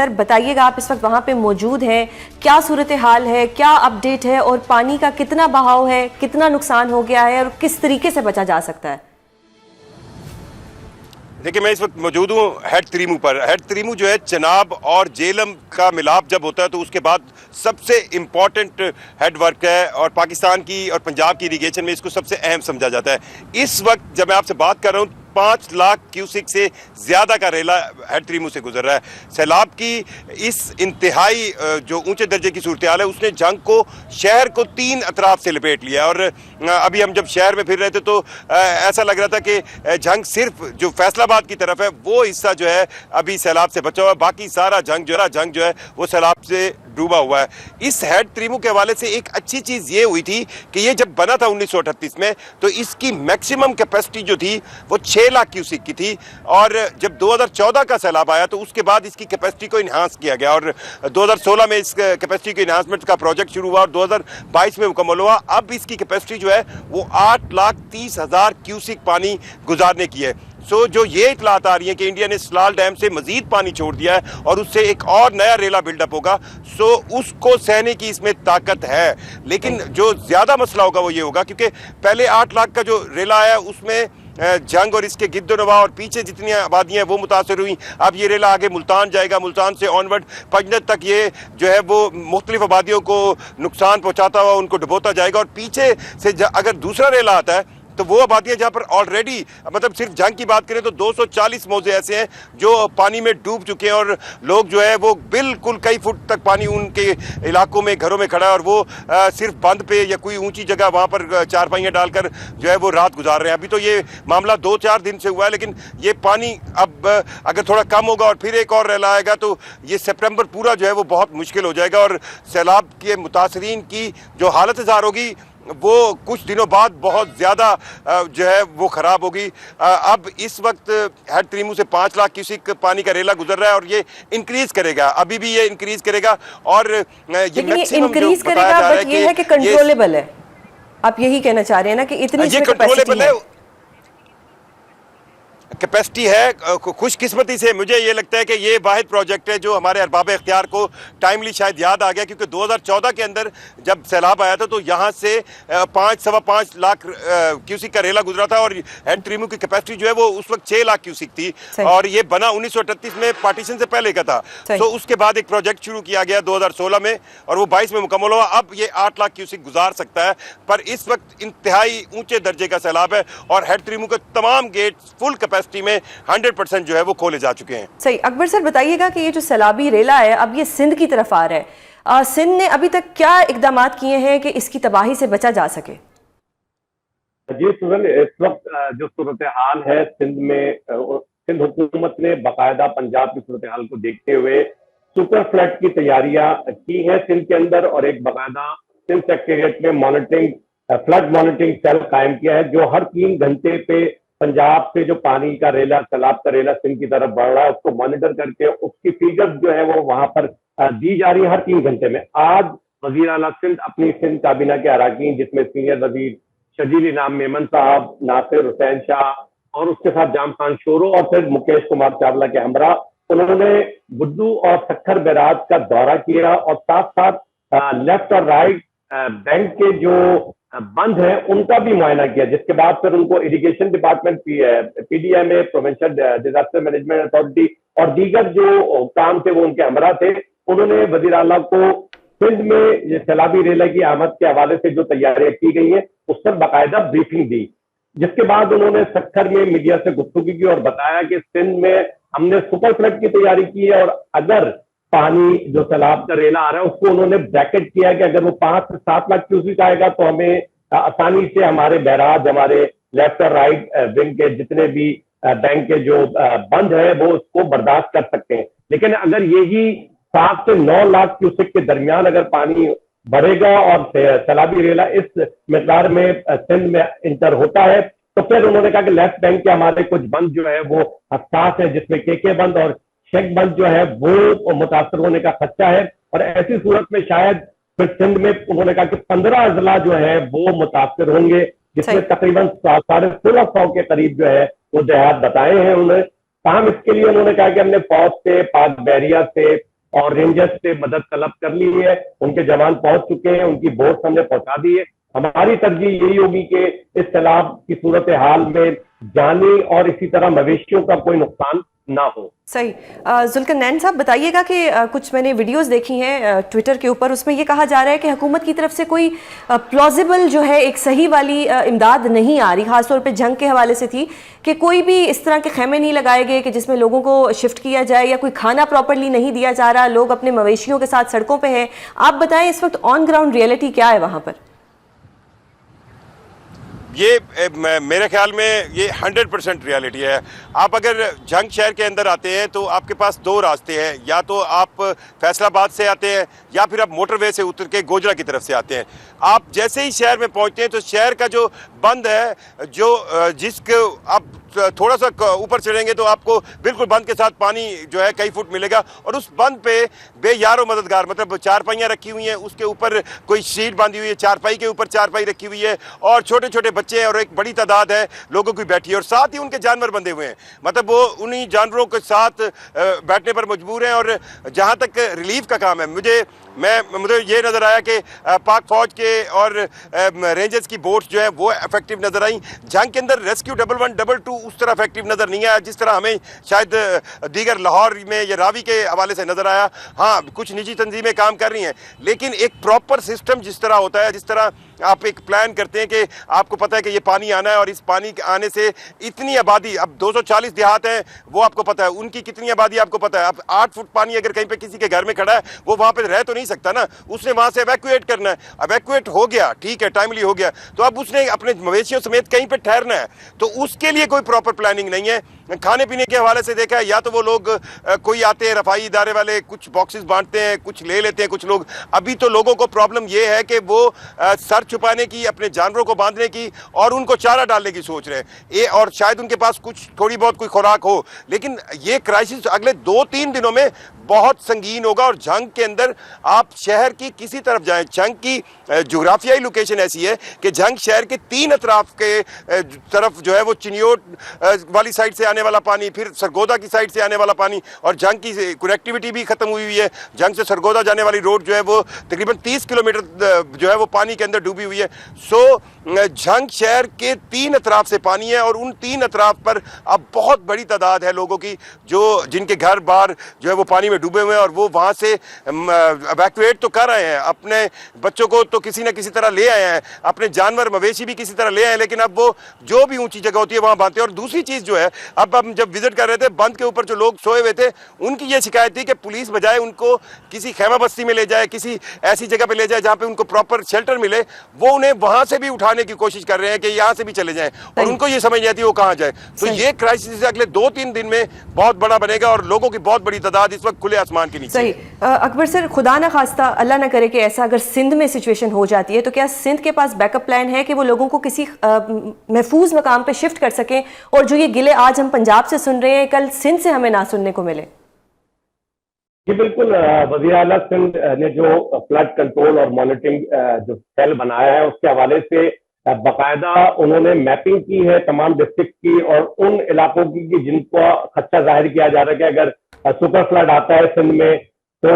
سر بتائیے گا، آپ اس وقت وہاں پہ موجود ہیں، کیا صورتحال ہے، کیا اپ ڈیٹ ہے، اور پانی کا کتنا بہاؤ ہے، کتنا نقصان ہو گیا ہے اور کس طریقے سے بچا جا سکتا ہے؟ دیکھیں، میں اس وقت موجود ہوں ہیڈ تریمو پر۔ ہیڈ تریمو جو ہے چناب اور جیلم کا ملاپ جب ہوتا ہے تو اس کے بعد سب سے امپورٹنٹ ہیڈ ورک ہے، اور پاکستان کی اور پنجاب کی اریگیشن میں اس کو سب سے اہم سمجھا جاتا ہے۔ اس وقت جب میں آپ سے بات کر رہا ہوں 5 لاکھ کیوسک سے زیادہ کا ریلا ہیڈ تریمو سے گزر رہا ہے۔ سیلاب کی اس انتہائی جو اونچے درجے کی صورتحال ہے، اس نے جنگ کو، شہر کو 3 اطراف سے لپیٹ لیا، اور ابھی ہم جب شہر میں پھر رہے تھے تو ایسا لگ رہا تھا کہ جنگ صرف جو فیصل آباد کی طرف ہے وہ حصہ جو ہے ابھی سیلاب سے بچا ہوا ہے، باقی سارا جنگ جو ہے وہ سیلاب سے ڈوبا ہوا ہے۔ اس ہیڈ تریمو کے حوالے سے ایک اچھی چیز یہ ہوئی تھی کہ یہ جب بنا تھا 1938 میں تو اس کی میکسیمم کیپیسٹی جو تھی وہ 6 لاکھ کیوسک کی تھی، اور جب 2014 کا سیلاب آیا تو اس کے بعد اس کی کیپیسٹی کو انہانس کیا گیا، اور 2016 میں اس کیپیسٹی کے انہانسمنٹ کا پروجیکٹ شروع ہوا اور 2022 میں مکمل ہوا۔ اب اس کی کیپیسٹی جو ہے وہ 8,30,000 کیوسک پانی گزارنے کی ہے۔ جو یہ اطلاعات آ رہی ہیں کہ انڈیا نے سلال ڈیم سے مزید پانی چھوڑ دیا ہے اور اس سے ایک اور نیا ریلا بلڈ اپ ہوگا، اس کو سہنے کی اس میں طاقت ہے۔ لیکن جو زیادہ مسئلہ ہوگا وہ یہ ہوگا کیونکہ پہلے 8 لاکھ کا جو ریلا ہے اس میں جنگ اور اس کے گرد و نواح اور پیچھے جتنی آبادیاں ہیں وہ متاثر ہوئیں۔ اب یہ ریلا آگے ملتان جائے گا، ملتان سے آنورڈ پنجنت تک یہ جو ہے وہ مختلف آبادیوں کو نقصان پہنچاتا ہوا ان کو ڈبوتا جائے گا، اور پیچھے سے اگر دوسرا ریلا آتا ہے تو وہ آبادیاں جہاں پر آلریڈی مطلب صرف جنگ کی بات کریں تو 240 موضع ایسے ہیں جو پانی میں ڈوب چکے ہیں، اور لوگ جو ہے وہ بالکل کئی فٹ تک پانی ان کے علاقوں میں گھروں میں کھڑا ہے، اور وہ صرف بند پہ یا کوئی اونچی جگہ وہاں پر چارپائیاں ڈال کر جو ہے وہ رات گزار رہے ہیں۔ ابھی تو یہ معاملہ 2-4 دن سے ہوا ہے، لیکن یہ پانی اب اگر تھوڑا کم ہوگا اور پھر ایک اور ریلا آئے گا تو یہ سپٹمبر پورا جو ہے وہ بہت مشکل ہو جائے گا، اور سیلاب کے متاثرین کی جو حالت اظہار ہوگی وہ کچھ دنوں بعد بہت زیادہ جو ہے وہ خراب ہوگی۔ اب اس وقت ہیڈ تریمو سے 5 لاکھ کیوسک پانی کا ریلا گزر رہا ہے، اور یہ انکریز کرے گا، ابھی بھی یہ انکریز کرے گا، اور یہ میکسیمم انکریز کرے گا، بٹ یہ ہے کہ کنٹرولبل ہے۔ آپ یہی کہنا چاہ رہے ہیں نا کہ اتنی یہ کنٹرولبل ہے، کیپیسٹی ہے۔ خوش قسمتی سے مجھے یہ لگتا ہے کہ یہ واحد پروجیکٹ ہے جو ہمارے ارباب اختیار کو ٹائملی شاید یاد آ گیا، کیونکہ 2014 کے اندر جب سیلاب آیا تھا تو یہاں سے 5-5.25 لاکھ کیوسک کا ریلا گزرا تھا، اور ہیڈ تریمو کی کیپیسٹی جو ہے وہ اس وقت 6 لاکھ کیوسک تھی، اور یہ بنا 1938 میں پارٹیشن سے پہلے کا تھا۔ تو اس کے بعد ایک پروجیکٹ شروع کیا گیا 2016 میں، اور وہ 22 میں مکمل ہوا۔ اب یہ 8 لاکھ کیوسک گزار سکتا ہے، پر اس وقت انتہائی اونچے درجے کا سیلاب ہے، اور ہیڈ تریمو کے تمام گیٹ فل کیپیسٹی میں 100% جو ہے وہ کھولے جا چکے ہیں۔ صحیح۔ اکبر سر بتائیے گا کہ یہ جو سیلابی ریلا ہے اب یہ سندھ کی طرف آ رہا ہے، سندھ نے ابھی تک کیا اقدامات کیے ہیں کہ اس کی تباہی سے بچا جا سکے؟ جی سوزن، اس وقت جو صورتحال ہے سندھ میں، سندھ حکومت نے باقاعدہ پنجاب کی صورتحال کو دیکھتے ہوئے سپر فلڈ کی تیاریاں کی ہیں سندھ کے اندر، اور ایک باقاعدہ سندھ سیکریٹریٹ میں فلڈ مانیٹرنگ سیل قائم کیا ہے، جو ہر 3 گھنٹے پہ پنجاب سے جو پانی کا ریلا، سیلاب کا ریلا سندھ کی طرف بڑھ رہا ہے اس کو مانیٹر کر کے اس کی فیگر جو ہے وہ وہاں پر دی جا رہی ہے ہر 3 گھنٹے میں۔ آج وزیر اعلیٰ سندھ اپنی سندھ کابینہ کے اراکین، جس میں سینئر وزیر شجیل انعام میمن صاحب، ناصر حسین شاہ، اور اس کے ساتھ جام خان شورو، اور پھر مکیش کمار چاولہ کے ہمراہ، انہوں نے گڈو اور سکھر بیراج کا دورہ کیا، اور ساتھ ساتھ لیفٹ اور رائٹ بینک کے جو بند ہیں ان کا بھی معائنہ کیا، جس کے بعد پھر ان کو irrigation department, P D M A, provincial disaster management authority اور دیگر جو کام تھے وہ ان کے ہمراہ تھے۔ انہوں نے وزیر اعلیٰ کو سندھ میں یہ سیلابی ریلا کی آمد کے حوالے سے جو تیاریاں کی گئی ہیں اس پر باقاعدہ بریفنگ دی، جس کے بعد انہوں نے سکھر میں میڈیا سے گفتگو کی اور بتایا کہ سندھ میں ہم نے سپر فلڈ کی تیاری کی ہے، اور اگر پانی جو سیلاب کا ریلا آ رہا ہے اس کو انہوں نے بریکٹ کیا کہ اگر وہ 5 سے 7 لاکھ کیوسک آئے گا تو ہمیں آسانی سے ہمارے بیراج، ہمارے لیفٹ اور رائٹ ونگ کے جتنے بھی بینک کے جو بند ہے وہ اس کو برداشت کر سکتے ہیں۔ لیکن اگر یہی 7 سے 9 لاکھ کیوسک کے درمیان اگر پانی بڑھے گا اور سیلابی ریلا اس مقدار میں سندھ میں انٹر ہوتا ہے تو پھر انہوں نے کہا کہ لیفٹ بینک کے ہمارے کچھ بند جو ہے وہ حساس ہے، جس میں کے بند اور شیخ بند جو ہے وہ متاثر ہونے کا خدشہ ہے، اور ایسی صورت میں شاید پھر سندھ میں انہوں نے کہا کہ 15 اضلاع جو ہے وہ متاثر ہوں گے، جس میں تقریباً 1650 کے قریب جو ہے وہ دیہات بتائے ہیں انہیں، تاہم اس کے لیے انہوں نے کہا کہ ہم نے فوج سے، پاک بحریہ سے اور رینجرز سے مدد طلب کر لی ہے، ان کے جوان پہنچ چکے ہیں، ان کی بوٹس ہم نے پہنچا دی ہے. ہماری ترجیح یہی ہوگی کہ اس سیلاب کی صورتحال میں جانی اور اسی طرح مویشیوں کا کوئی نقصان نہ ہو. صحیح. ذوالقرنین صاحب بتائیے گا کہ کچھ میں نے ویڈیوز دیکھی ہیں ٹویٹر کے اوپر، اس میں یہ کہا جا رہا ہے کہ حکومت کی طرف سے کوئی پلازیبل جو ہے ایک صحیح والی امداد نہیں آ رہی، خاص طور پہ جنگ کے حوالے سے تھی کہ کوئی بھی اس طرح کے خیمے نہیں لگائے گئے کہ جس میں لوگوں کو شفٹ کیا جائے، یا کوئی کھانا پراپرلی نہیں دیا جا رہا، لوگ اپنے مویشیوں کے ساتھ سڑکوں پہ ہیں. آپ بتائیں اس وقت آن گراؤنڈ ریئلٹی کیا ہے وہاں پر؟ یہ میرے خیال میں یہ 100% ریالٹی ہے. آپ اگر جنگ شہر کے اندر آتے ہیں تو آپ کے پاس دو راستے ہیں، یا تو آپ فیصل آباد سے آتے ہیں یا پھر آپ موٹر وے سے اتر کے گوجرا کی طرف سے آتے ہیں. آپ جیسے ہی شہر میں پہنچتے ہیں تو شہر کا جو بند ہے، جو جس کو آپ تھوڑا سا اوپر چڑھیں گے تو آپ کو بالکل بند کے ساتھ پانی جو ہے کئی فٹ ملے گا، اور اس بند پہ بے یار و مددگار، مطلب چارپائیاں رکھی ہوئی ہیں، اس کے اوپر کوئی شیٹ باندھی ہوئی ہے، چارپائی کے اوپر چارپائی رکھی ہوئی ہے، اور چھوٹے چھوٹے بچے ہیں اور ایک بڑی تعداد ہے لوگوں کی بیٹھی ہے، اور ساتھ ہی ان کے جانور بندھے ہوئے ہیں. مطلب وہ انہی جانوروں کے ساتھ بیٹھنے پر مجبور ہیں. اور جہاں تک ریلیف کا کام ہے، مجھے یہ نظر آیا کہ پاک فوج کے اور رینجرز کی بوٹس جو ہیں وہ افیکٹو نظر آئیں. جنگ کے اندر ریسکیو 11 22 اس طرح افیکٹو نظر نہیں آیا جس طرح ہمیں شاید دیگر لاہور میں یا راوی کے حوالے سے نظر آیا. ہاں کچھ نجی تنظیمیں کام کر رہی ہیں، لیکن ایک پراپر سسٹم جس طرح ہوتا ہے، جس طرح آپ ایک پلان کرتے ہیں کہ آپ کو پتہ ہے کہ یہ پانی آنا ہے اور اس پانی کے آنے سے اتنی آبادی، اب 240 دیہات ہیں وہ آپ کو پتہ ہے، ان کی کتنی آبادی آپ کو پتہ ہے. اب 8 فٹ پانی اگر کہیں پہ کسی کے گھر میں کھڑا ہے وہ وہاں پہ رہ تو نہیں سکتا نا، اس نے وہاں سے ایویکویٹ کرنا ہے. ایویکویٹ ہو گیا ٹھیک ہے، ٹائملی ہو گیا، تو اب اس نے اپنے مویشیوں سمیت کہیں پہ ٹھہرنا ہے، تو اس کے لیے کوئی پراپر پلاننگ نہیں ہے. کھانے پینے کے حوالے سے دیکھا ہے، یا تو وہ لوگ کوئی آتے ہیں رفائی ادارے والے، کچھ باکسز بانٹتے ہیں، کچھ لے لیتے ہیں کچھ لوگ. ابھی تو لوگوں کو پرابلم یہ ہے کہ وہ سر چھپانے کی، اپنے جانوروں کو باندھنے کی اور ان کو چارہ ڈالنے کی سوچ رہے ہیں، اور شاید ان کے پاس کچھ تھوڑی بہت کوئی خوراک ہو. لیکن یہ کرائسس اگلے 2-3 دنوں میں بہت سنگین ہوگا. اور جنگ کے اندر آپ شہر کی کسی طرف جائیں، جنگ کی جغرافیائی لوکیشن ایسی ہے کہ جنگ شہر کے 3 اطراف کے طرف جو ہے وہ چنیوٹ والی سائڈ سے آنے والا پانی، پھر سرگودا کی سائڈ سے آنے والا پانی، اور جنگ کی کنیکٹیوٹی بھی ختم ہوئی ہے. جنگ سے سرگودا جانے والی روڈ جو ہے وہ تقریباً 30 کلومیٹر جو ہے وہ پانی کے اندر ڈوبی ہوئی ہے. سو جنگ شہر کے 3 اطراف سے پانی ہے، اور ان 3 اطراف پر اب بہت بڑی تعداد ہے لوگوں کی جن کے گھر بار جو ہے وہ پانی میں ڈوبے ہوئے ہیں، اور وہ وہاں سے ایویکویٹ تو کر رہے ہیں. اپنے بچوں کو تو کسی نہ کسی طرح لے آئے ہیں، اپنے جانور مویشی بھی کسی طرح لے آئے ہیں، لیکن اب وہ جو بھی اونچی جگہ ہوتی ہے وہاں باندھتے ہیں. اور دوسری چیز جو ہے، اب ہم جب وزٹ کر رہے تھے بند کے اوپر جو لوگ سوئے ہوئے تھے، ان کی یہ شکایت تھی کہ پولیس بجائے ان کو کسی خیمہ بستی میں لے جائے، کسی ایسی جگہ پہ لے جائے جہاں پہ ان کو پراپر شیلٹر ملے، وہ انہیں وہاں سے بھی اٹھانے کی کوشش کر رہے ہیں کہ یہاں سے بھی چلے جائیں، اور ان کو یہ سمجھ نہیں آتی وہ کہاں جائے. تو یہ کرائسس اگلے 2-3 دن میں بہت بڑا بنے گا، اور لوگوں کی بہت بڑی تعداد اس وقت کھلے آسمان کے نیچے. صحیح. اکبر سر، خدا نہ خواستہ اللہ نہ کرے کہ ایسا اگر سندھ میں سچویشن ہو جاتی ہے تو کیا سندھ کے پاس بیک اپ پلان ہے کہ وہ لوگوں کو کسی محفوظ مقام پہ شفٹ کر سکیں، اور جو یہ گلے آج ہم پنجاب سے سن رہے ہیں کل سندھ سے ہمیں نہ سننے کو ملے؟ جی بالکل. وزیر اعلیٰ سندھ نے جو فلڈ کنٹرول اور مانیٹرنگ جو سیل بنایا ہے اس کے حوالے سے باقاعدہ انہوں نے میپنگ کی ہے تمام ڈسٹرکٹ کی اور ان علاقوں کی جن کو خدشہ ظاہر کیا جا رہا ہے کہ اگر سپر فلڈ آتا ہے سندھ میں تو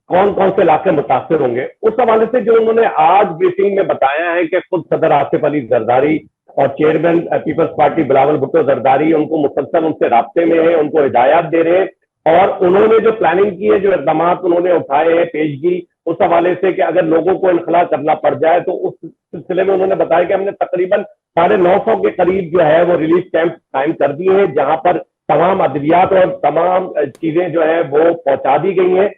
کون کون سے علاقے متاثر ہوں گے. اس حوالے سے جو انہوں نے آج بریفنگ میں بتایا ہے کہ خود صدر آصف علی زرداری اور چیئرمین پیپلز پارٹی بلاول بھٹو زرداری ان کو مسلسل ان سے رابطے میں ہیں، ان کو ہدایات دے رہے ہیں، اور انہوں نے جو پلاننگ کی ہے، جو اقدامات انہوں نے اٹھائے ہیں پیشگی اس حوالے سے کہ اگر لوگوں کو انخلا کرنا پڑ جائے تو اس سلسلے میں انہوں نے بتایا کہ ہم نے تقریباً 950 کے قریب جو ہے وہ ریلیف کیمپ قائم کر دیے ہیں، جہاں پر تمام ادویات اور تمام چیزیں جو ہے وہ پہنچا دی گئی ہیں،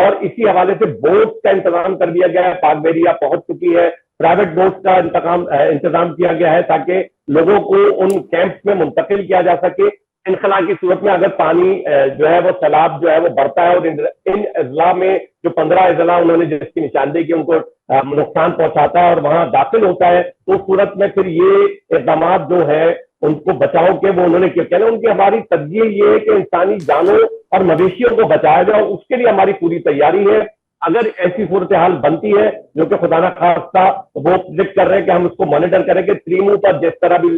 اور اسی حوالے سے بوٹس کا انتظام کر دیا گیا ہے. پاک بحریہ پہنچ چکی ہے، پرائیویٹ بوٹس کا انتظام کیا گیا ہے تاکہ لوگوں کو ان کیمپس میں منتقل کیا جا سکے. انخلا کی صورت میں اگر پانی جو ہے وہ سیلاب جو ہے وہ بڑھتا ہے اور ان اضلاع میں جو 15 اضلاع انہوں نے جس کی نشاندہی کی ان کو نقصان پہنچاتا ہے اور وہاں داخل ہوتا ہے، تو اس صورت میں پھر یہ اقدامات جو ہے ان کو بچاؤ کے وہ انہوں نے کیا کہنا، ان کی ہماری ترجیح یہ ہے کہ انسانی جانوں اور مویشیوں کو بچایا جائے، اس کے لیے ہماری پوری تیاری ہے. اگر ایسی صورتحال بنتی ہے جو کہ خدا نہ خواستہ وہ پریڈکٹ کر رہے ہیں کہ ہم اس کو مانیٹر کریں کہ تریمو پر جس طرح بھی